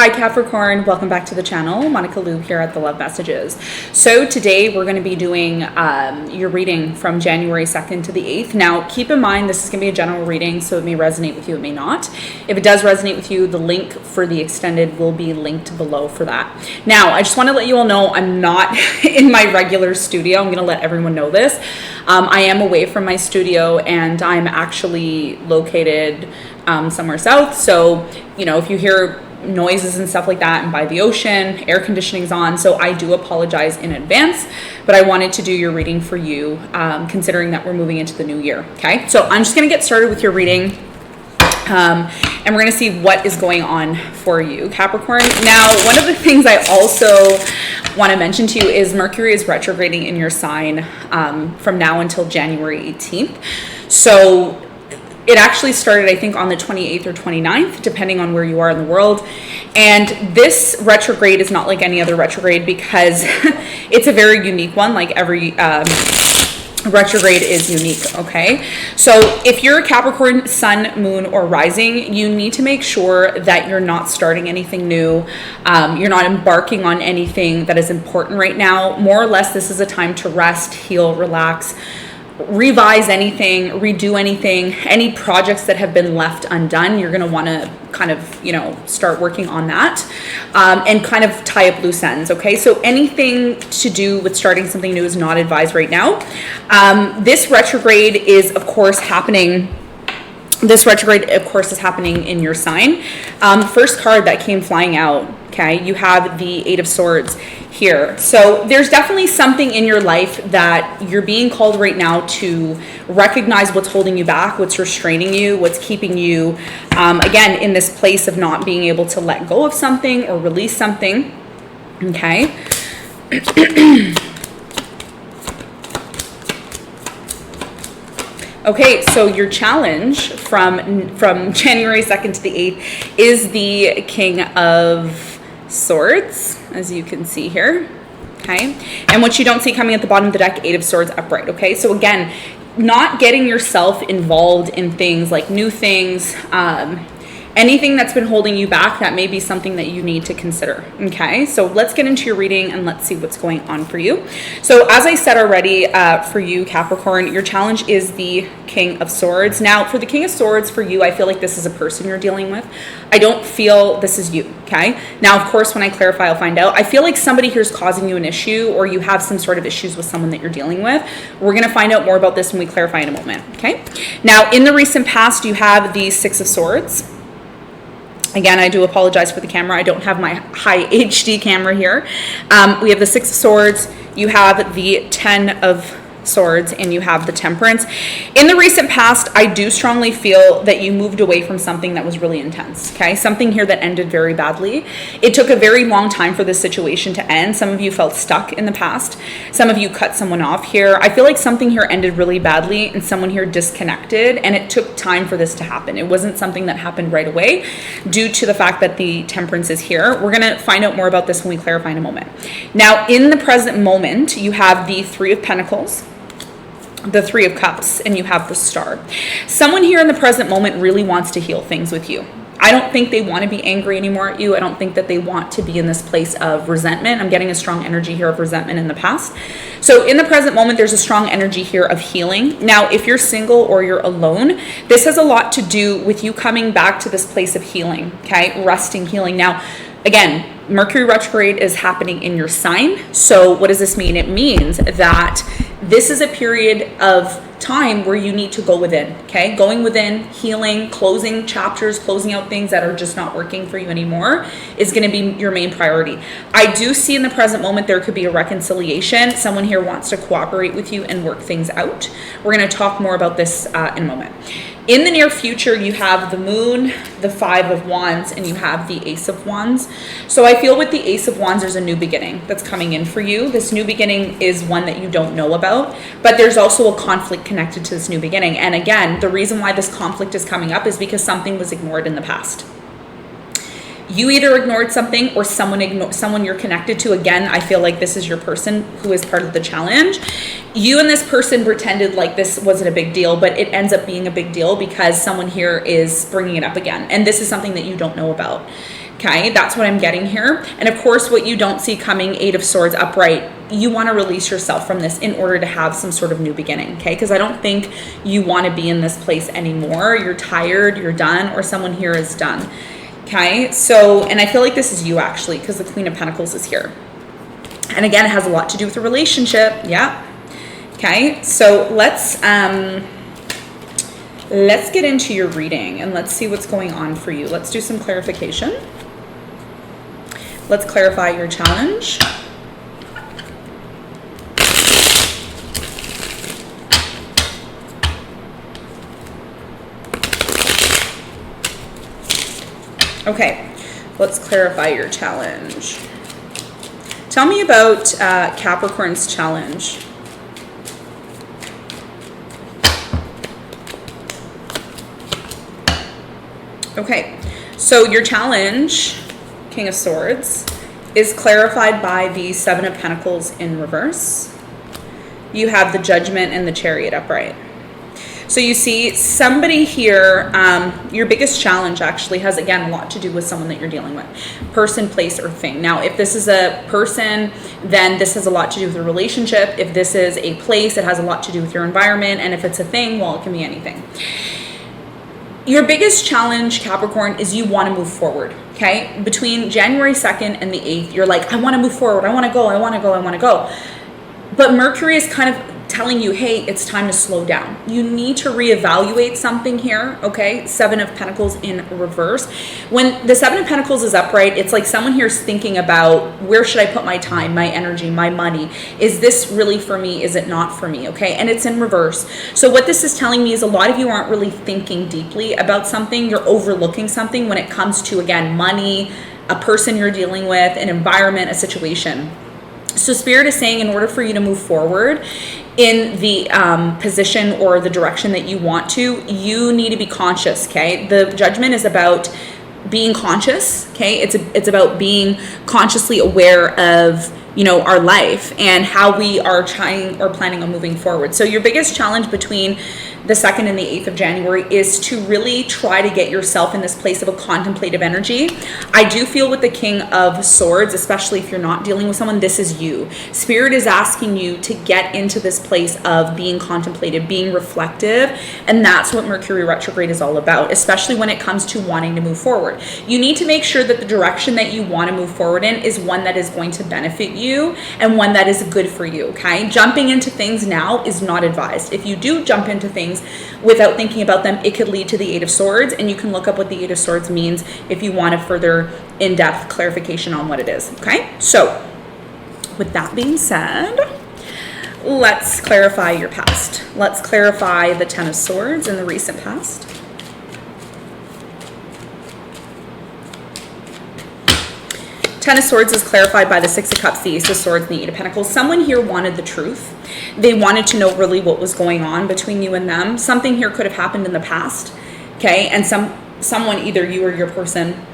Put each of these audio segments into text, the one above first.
Hi Capricorn, welcome back to the channel. Monica Lou here at the Love Messages. So today we're going to be doing your reading from January 2nd to the 8th. Now keep in mind this is going to be a general reading, so it may resonate with you, it may not. If it does resonate with you, the link for the extended will be linked below for that. Now I just want to let you all know I'm not in my regular studio. I'm going to let everyone know this. I am away from my studio and I'm actually located somewhere south. So, you know, if you hear noises and stuff like that and by the ocean, air conditioning's on, so I do apologize in advance, but I wanted to do your reading for you, considering that we're moving into the new year. Okay, so I'm just going to get started with your reading, and we're going to see what is going on for you, Capricorn. Now, one of the things I also want to mention to you is Mercury is retrograding in your sign from now until January 18th. So it actually started, I think, on the 28th or 29th, depending on where you are in the world. And this retrograde is not like any other retrograde because it's a very unique one, like every retrograde is unique, okay? So if you're a Capricorn sun, moon, or rising, you need to make sure that you're not starting anything new. You're not embarking on anything that is important right now. More or less, this is a time to rest, heal, relax, revise anything, redo anything, any projects that have been left undone. You're going to want to kind of, you know, start working on that and kind of tie up loose ends. Okay, so anything to do with starting something new is not advised right now. This retrograde is, of course, happening. This retrograde, of course, is happening in your sign. First card that came flying out, okay, you have the Eight of Swords here. So there's definitely something in your life that you're being called right now to recognize what's holding you back, what's restraining you, what's keeping you, again, in this place of not being able to let go of something or release something, okay? Okay, so your challenge from January 2nd to the 8th is the King of Swords, as you can see here, okay? And what you don't see coming at the bottom of the deck, Eight of Swords upright, okay? So again, not getting yourself involved in things like new things, anything that's been holding you back, that may be something that you need to consider, okay? So let's get into your reading and let's see what's going on for you. So as I said already, for you, Capricorn, your challenge is the King of Swords. Now, for the King of Swords, for you, I feel like this is a person you're dealing with. I don't feel this is you, okay? Now, of course, when I clarify, I'll find out. I feel like somebody here is causing you an issue or you have some sort of issues with someone that you're dealing with. We're going to find out more about this when we clarify in a moment, okay? Now, in the recent past, you have the Six of Swords. Again, I do apologize for the camera. I don't have my high HD camera here. We have the Six of Swords, you have the Ten of Swords, and you have the Temperance. In the recent past, I do strongly feel that you moved away from something that was really intense, okay? Something here that ended very badly. It took a very long time for this situation to end. Some of you felt stuck in the past. Some of you cut someone off here. I feel like something here ended really badly and someone here disconnected, and it took time for this to happen. It wasn't something that happened right away due to the fact that the Temperance is here. We're going to find out more about this when we clarify in a moment. Now, in the present moment, you have the Three of Pentacles, the Three of Cups, and you have the Star. Someone here in the present moment really wants to heal things with you. I don't think they want to be angry anymore at you. I don't think that they want to be in this place of resentment. I'm getting a strong energy here of resentment in the past. So in the present moment, there's a strong energy here of healing. Now, if you're single or you're alone, this has a lot to do with you coming back to this place of healing, okay? Resting, healing. Now, again, Mercury retrograde is happening in your sign. So what does this mean? It means that this is a period of time where you need to go within, okay? Going within, healing, closing chapters, closing out things that are just not working for you anymore is going to be your main priority. I do see in the present moment there could be a reconciliation. Someone here wants to cooperate with you and work things out. We're going to talk more about this in a moment. In the near future, you have the Moon, the Five of Wands, and you have the Ace of Wands. So I feel with the Ace of Wands, there's a new beginning that's coming in for you. This new beginning is one that you don't know about, but there's also a conflict connected to this new beginning. And again, the reason why this conflict is coming up is because something was ignored in the past. You either ignored something or someone you're connected to. Again, I feel like this is your person who is part of the challenge. You and this person pretended like this wasn't a big deal, but it ends up being a big deal because someone here is bringing it up again. And this is something that you don't know about. Okay, that's what I'm getting here. And of course, what you don't see coming, 8 of Swords upright, you want to release yourself from this in order to have some sort of new beginning, okay? Because I don't think you want to be in this place anymore. You're tired, you're done, or someone here is done, okay? So, and I feel like this is you actually, because the Queen of Pentacles is here. And again, it has a lot to do with the relationship, yeah. Okay, so let's get into your reading and let's see what's going on for you. Let's do some clarification. Let's clarify your challenge. Okay, let's clarify your challenge. Tell me about Capricorn's challenge. Okay, so your challenge, King of Swords, is clarified by the 7 of Pentacles in reverse. You have the Judgment and the Chariot upright. So you see somebody here, your biggest challenge actually has, again, a lot to do with someone that you're dealing with. Person, place, or thing. Now, if this is a person, then this has a lot to do with the relationship. If this is a place, it has a lot to do with your environment. And if it's a thing, well, it can be anything. Your biggest challenge, Capricorn, is you want to move forward, okay? Between January 2nd and the 8th, you're like, I want to move forward. I want to go. I want to go. I want to go. But Mercury is kind of telling you, hey, it's time to slow down. You need to reevaluate something here, okay? 7 of Pentacles in reverse. When the 7 of Pentacles is upright, it's like someone here is thinking about, where should I put my time, my energy, my money? Is this really for me? Is it not for me, okay? And it's in reverse. So what this is telling me is a lot of you aren't really thinking deeply about something. You're overlooking something when it comes to, again, money, a person you're dealing with, an environment, a situation. So Spirit is saying in order for you to move forward in the position or the direction that you want to, you need to be conscious, okay? The Judgment is about being conscious, okay? It's about being consciously aware of, you know, our life and how we are trying or planning on moving forward. So your biggest challenge between the 2nd and the 8th of January is to really try to get yourself in this place of a contemplative energy. I do feel with the King of Swords, especially if you're not dealing with someone, this is you. Spirit is asking you to get into this place of being contemplative, being reflective, and that's what Mercury Retrograde is all about, especially when it comes to wanting to move forward. You need to make sure that the direction that you want to move forward in is one that is going to benefit you and one that is good for you, okay? Jumping into things now is not advised. If you do jump into things without thinking about them, it could lead to the 8 of Swords, and you can look up what the 8 of Swords means if you want a further in-depth clarification on what it is, okay? So with that being said, let's clarify your past. Let's clarify the 10 of Swords in the recent past. Ten of Swords is clarified by the 6 of Cups, the Ace of Swords, and the 8 of Pentacles. Someone here wanted the truth. They wanted to know really what was going on between you and them. Something here could have happened in the past, okay? And someone, either you or your person,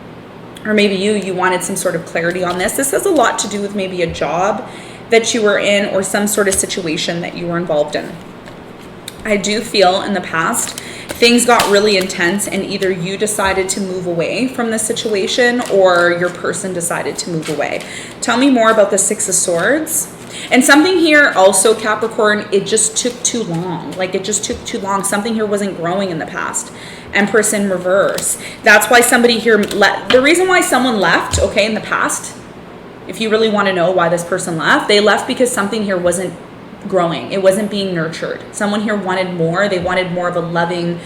or maybe you wanted some sort of clarity on this. This has a lot to do with maybe a job that you were in or some sort of situation that you were involved in. I do feel in the past things got really intense and either you decided to move away from the situation or your person decided to move away. Tell me more about the 6 of Swords. And something here also, Capricorn, it just took too long. Like it just took too long. Something here wasn't growing in the past. Empress in reverse. That's why somebody here, the reason why someone left, okay, in the past, if you really want to know why this person left, they left because something here wasn't growing. It wasn't being nurtured. Someone here wanted more. They wanted more of a loving,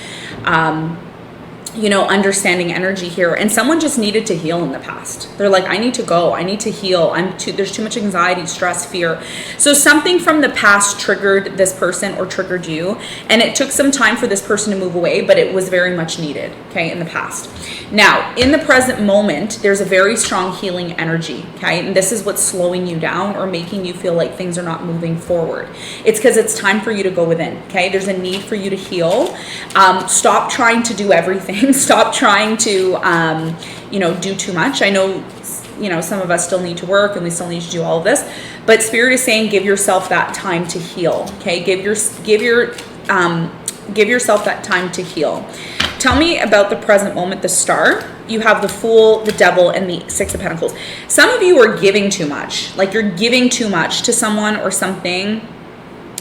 understanding energy here. And someone just needed to heal in the past. They're like, I need to go. I need to heal. There's too much anxiety, stress, fear. So something from the past triggered this person or triggered you. And it took some time for this person to move away, but it was very much needed, okay, in the past. Now, in the present moment, there's a very strong healing energy, okay? And this is what's slowing you down or making you feel like things are not moving forward. It's because it's time for you to go within, okay? There's a need for you to heal. Stop trying to do everything. Stop trying to, do too much. I know, some of us still need to work and we still need to do all of this, but Spirit is saying give yourself that time to heal, okay? Give yourself that time to heal. Tell me about the present moment, the Star. You have the Fool, the Devil, and the Six of Pentacles. Some of you are giving too much. Like you're giving too much to someone or something,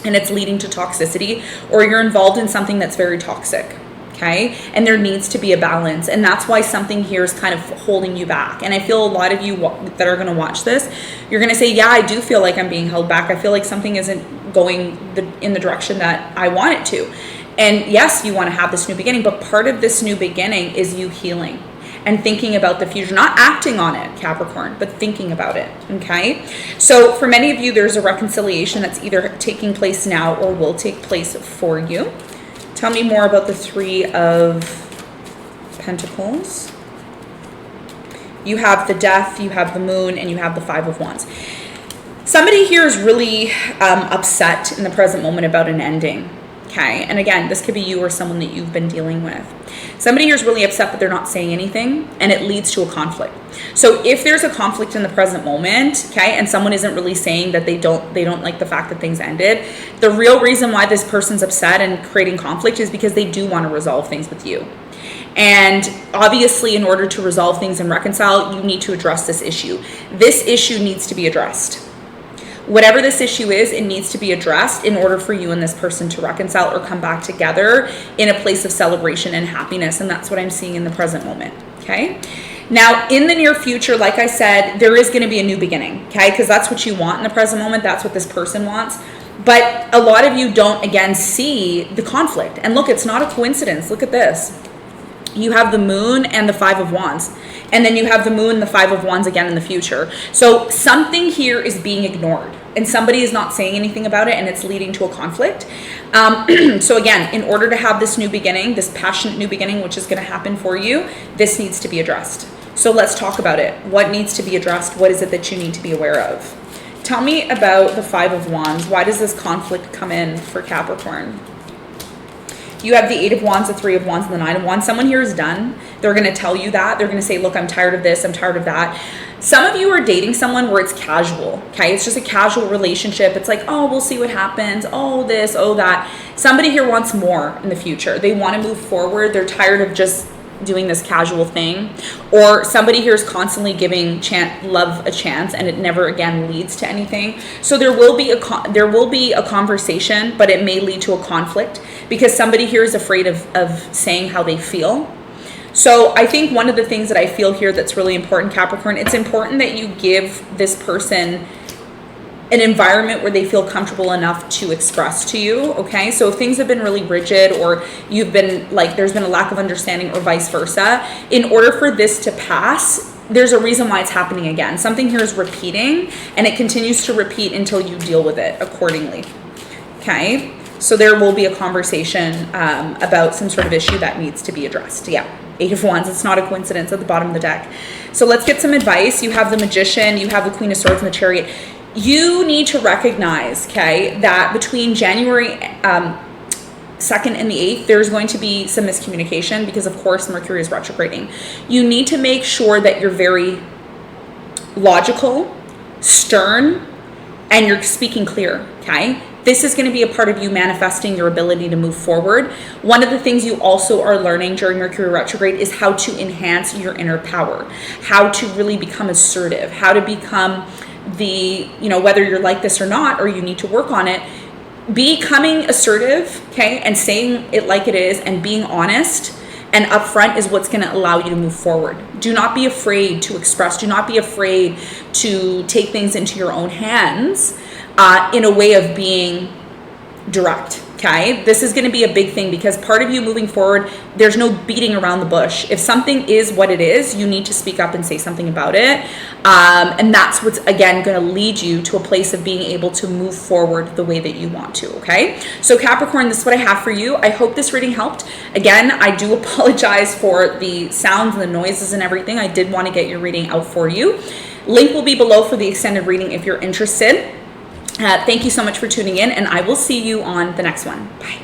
and it's leading to toxicity, or you're involved in something that's very toxic. Okay, and there needs to be a balance, and that's why something here is kind of holding you back. And I feel a lot of you that are going to watch this, you're going to say, yeah, I do feel like I'm being held back. I feel like something isn't going in the direction that I want it to. And yes, you want to have this new beginning, but part of this new beginning is you healing and thinking about the future, not acting on it, Capricorn, but thinking about it. Okay, so for many of you, there's a reconciliation that's either taking place now or will take place for you. Tell me more about the Three of Pentacles. You have the Death, you have the Moon, and you have the Five of Wands. Somebody here is really upset in the present moment about an ending. Okay, and again, this could be you or someone that you've been dealing with. Somebody here is really upset, but they're not saying anything, and it leads to a conflict. So if there's a conflict in the present moment, okay, and someone isn't really saying that they don't like the fact that things ended, the real reason why this person's upset and creating conflict is because they do want to resolve things with you. And obviously, in order to resolve things and reconcile, you need to address this issue. This issue needs to be addressed. Whatever this issue is, it needs to be addressed in order for you and this person to reconcile or come back together in a place of celebration and happiness. And that's what I'm seeing in the present moment. Okay. Now, in the near future, like I said, there is going to be a new beginning. Okay. Because that's what you want in the present moment. That's what this person wants. But a lot of you don't, again, see the conflict. And look, it's not a coincidence. Look at this. You have the Moon and the Five of Wands. And then you have the Moon and the Five of Wands again in the future. So something here is being ignored. And somebody is not saying anything about it, and it's leading to a conflict. So again, in order to have this new beginning, this passionate new beginning, which is going to happen for you, this needs to be addressed. So let's talk about it. What needs to be addressed? What is it that you need to be aware of? Tell me about the Five of Wands. Why does this conflict come in for Capricorn? You have the Eight of Wands, the Three of Wands, and the Nine of Wands. Someone here is done. They're going to tell you that. They're going to say, look, I'm tired of this. I'm tired of that. Some of you are dating someone where it's casual, okay? It's just a casual relationship. It's like, oh, we'll see what happens. Oh, this, oh, that. Somebody here wants more in the future. They want to move forward. They're tired of just doing this casual thing. Or somebody here is constantly giving love a chance, and it never again leads to anything. So there will be a conversation, but it may lead to a conflict because somebody here is afraid of saying how they feel. So I think one of the things that I feel here that's really important, Capricorn, it's important that you give this person an environment where they feel comfortable enough to express to you, okay? So if things have been really rigid, or you've been like, there's been a lack of understanding, or vice versa, in order for this to pass, there's a reason why it's happening again. Something here is repeating, and it continues to repeat until you deal with it accordingly, okay? So there will be a conversation about some sort of issue that needs to be addressed. Yeah, Eight of Wands, it's not a coincidence at the bottom of the deck. So let's get some advice. You have the Magician, you have the Queen of Swords, and the Chariot. You need to recognize, okay, that between January 2nd and the 8th, there's going to be some miscommunication because, of course, Mercury is retrograding. You need to make sure that you're very logical, stern, and you're speaking clear, okay? This is going to be a part of you manifesting your ability to move forward. One of the things you also are learning during Mercury retrograde is how to enhance your inner power, how to really become assertive, how to become whether you're like this or not, or you need to work on it, becoming assertive, okay, and saying it like it is and being honest and upfront is what's going to allow you to move forward. Do not be afraid to express. Do not be afraid to take things into your own hands in a way of being direct. Okay, this is going to be a big thing because part of you moving forward, there's no beating around the bush. If something is what it is, you need to speak up and say something about it. And that's what's, again, going to lead you to a place of being able to move forward the way that you want to, okay? So Capricorn, this is what I have for you. I hope this reading helped. Again, I do apologize for the sounds and the noises and everything. I did want to get your reading out for you. Link will be below for the extended reading if you're interested. Thank you so much for tuning in, and I will see you on the next one. Bye.